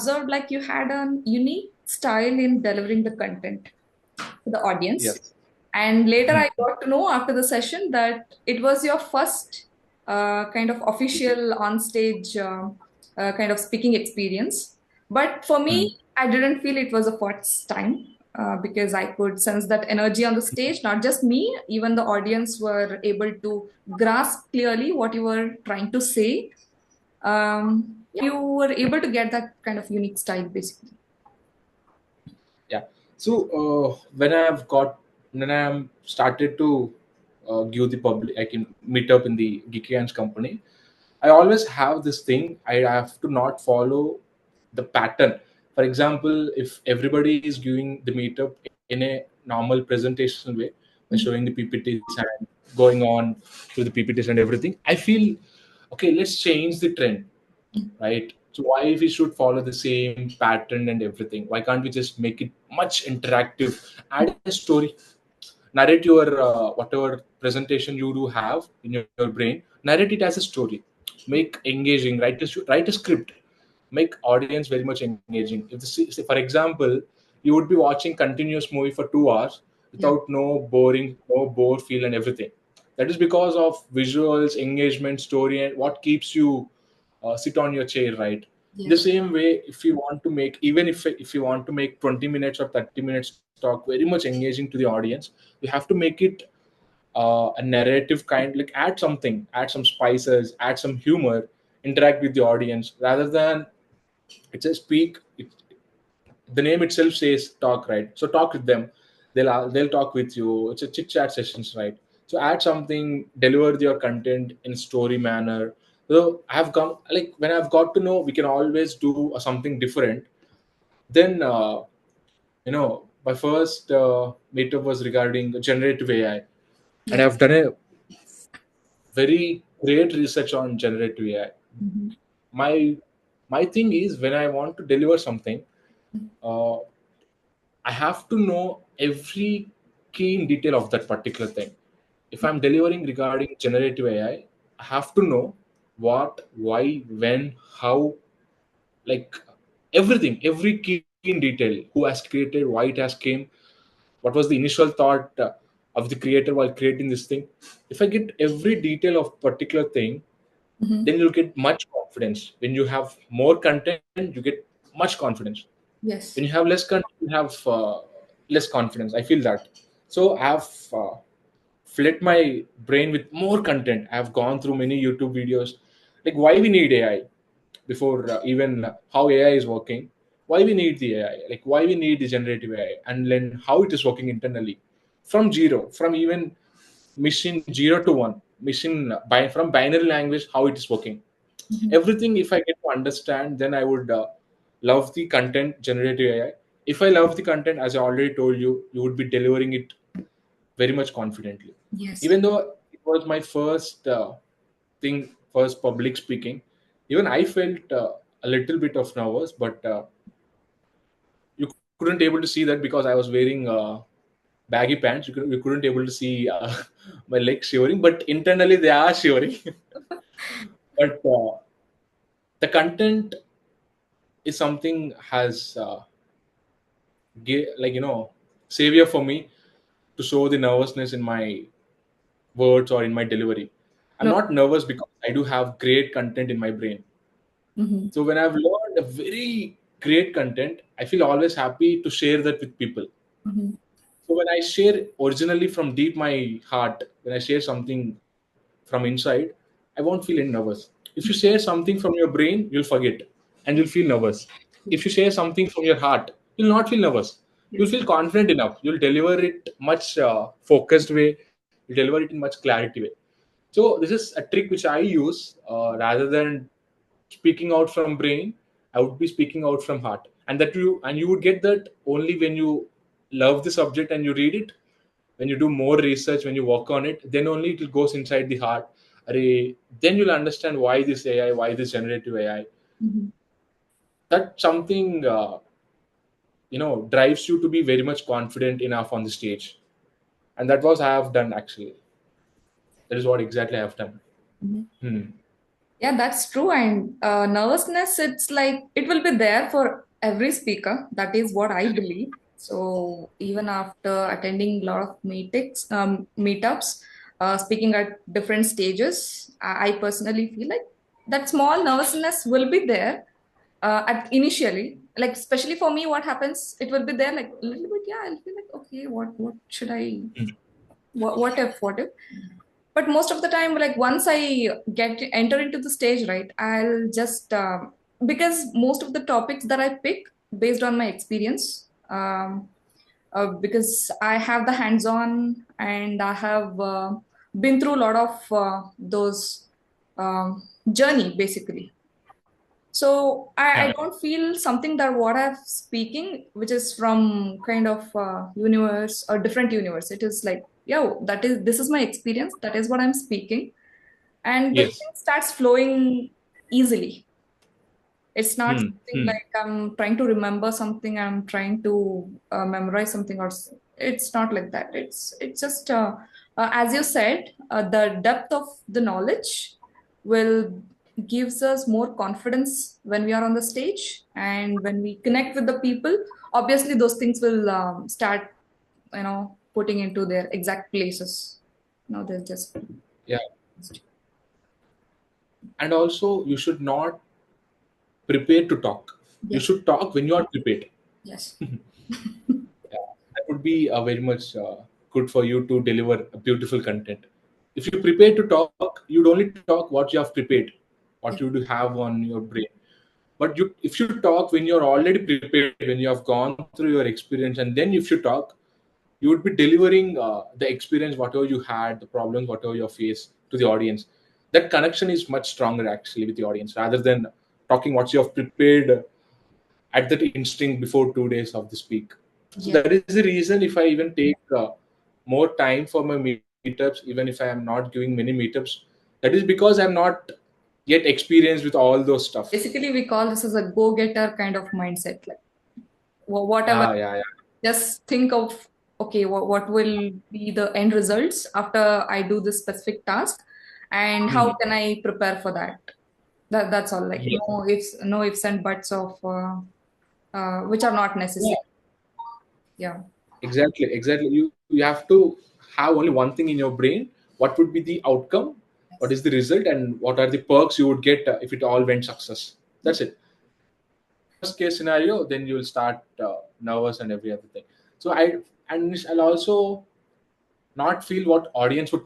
observed like you had a unique style in delivering the content to the audience. Yes. And later I got to know after the session that it was your first kind of official on stage kind of speaking experience. But for Hmm. me, I didn't feel it was a first time because I could sense that energy on the stage. Not just me, even the audience were able to grasp clearly what you were trying to say. You were able to get that kind of unique style basically. Yeah. So when I am started to give the public, I can meet up in the Geeky Hands company. I always have this thing. I have to not follow the pattern. For example, if everybody is giving the meetup in a normal presentation way by Mhm. showing the PPTs and going on through the PPTs and everything, I feel okay. Let's change the trend, right? So why we should follow the same pattern and everything? Why can't we just make it much interactive? Add a story, narrate your whatever presentation you do have in your brain, narrate it as a story, make engaging, write a script, make audience very much engaging. If this is, for example, you would be watching continuous movie for 2 hours Yeah. without no bore feel and everything. That is because of visuals, engagement, story, and what keeps you sit on your chair, right? The Yes. same way, if you want to make, even if you want to make 20 minutes or 30 minutes talk very much engaging to the audience, you have to make it a narrative kind, like add something, add some spices, add some humor, interact with the audience rather than it's a speak. The name itself says talk, right? So talk with them. They'll talk with you. It's a chit chat sessions, right? So add something, deliver your content in story manner. So I have come, like when I've got to know we can always do something different. Then my first meetup was regarding generative AI, and Yeah. I've done a very great research on generative AI. Mhm. My my thing is when I want to deliver something, uh, I have to know every key in detail of that particular thing. If I'm delivering regarding generative AI, I have to know what, why, when, how, like everything, every key in detail. Who has created, why it has came, what was the initial thought of the creator while creating this thing. If I get every detail of particular thing, Mhm. then you'll get much confidence. When you have more content, you get much confidence. When you Yes. have less content, you have less confidence. I feel that. So I have flooded my brain with more content. I have gone through many YouTube videos, like why we need AI before even how AI is working, why we need the AI, like why we need the generative AI, and then how it is working internally from zero, from even machine 0 to 1, machine from binary language, how it is working. Mhm. Everything, if I get to understand, then I would love the content generative AI. If I love the content, as I already told you, you would be delivering it very much confidently. Yes. Even though it was my first thing, first public speaking, even I felt a little bit of nervous, but you couldn't able to see that because I was wearing baggy pants. You couldn't able to see my legs shivering, but internally they are shivering. But the content is something has savior for me to show the nervousness in my words or in my delivery. I'm No. not nervous because I do have great content in my brain. Mhm. So when I've learned a very great content, I feel always happy to share that with people. Mhm. So when I share originally from deep my heart, when I share something from inside, I won't feel any nervous. If you share something from your brain, you'll forget and you'll feel nervous. If you share something from your heart, you'll not feel nervous. You'll Yes. feel confident enough. You'll deliver it much focused way. You deliver it in much clarity way. So this is a trick which I use rather than speaking out from brain. I would be speaking out from heart, and you would get that only when you love the subject and you read it. When you do more research, when you work on it, then only it goes inside the heart. Then you'll understand why this AI, why this generative AI. Mhm. That something drives you to be very much confident enough on the stage, and that was I have done actually. That is what exactly I have done. Mhm. Hmm. Yeah, that's true. And nervousness, it's like it will be there for every speaker. That is what I believe. So even after attending a lot of meetups, speaking at different stages, I personally feel like that small nervousness will be there at initially. Like especially for me, what happens? It will be there like a little bit. Yeah, I'll feel like okay, what should I? What if? But most of the time, like once I get enter into the stage, right, I'll just because most of the topics that I pick based on my experience, because I have the hands-on and I have been through a lot of those journey basically. So I Yeah. don't feel something that what I'm speaking, which is from kind of universe or different universe. It is like, yo, this is my experience. That is what I'm speaking, and the thing Yes. starts flowing easily. It's not Hmm. something Hmm. like I'm trying to remember something. I'm trying to memorize something, it's not like that. It's just as you said, the depth of the knowledge will gives us more confidence when we are on the stage and when we connect with the people. Obviously, those things will start, putting into their exact places. No, they're just Yeah. And also, you should not prepare to talk. You yes, should talk when you are prepared. yes, Yeah, that would be very much good for you to deliver a beautiful content. If you prepare to talk, you'd only talk what you have prepared, what yes, you do have on your brain. But if you talk when you're already prepared, when you have gone through your experience, and then if you talk, you would be delivering the experience, whatever you had, the problems, whatever you face to the audience. That connection is much stronger actually with the audience rather than talking what you have prepared at that instinct before 2 days of the speak. So yes. that is the reason if I even take more time for my meetups, even if I am not giving many meetups, that is because I'm not yet experienced with all those stuff. Basically, we call this as a go-getter kind of mindset. Like whatever, Yeah. just think of okay, what will be the end results after I do this specific task, and Hmm. how can I prepare for that? That's all. Like Yes. no ifs and buts of which are not Yeah. necessary. Yeah. Exactly. You have to have only one thing in your brain. What would be the outcome? What Yes. is the result? And what are the perks you would get if it all went success? That's it. Worst case scenario, then you will start nervous and every other thing. So I'll also not feel what audience would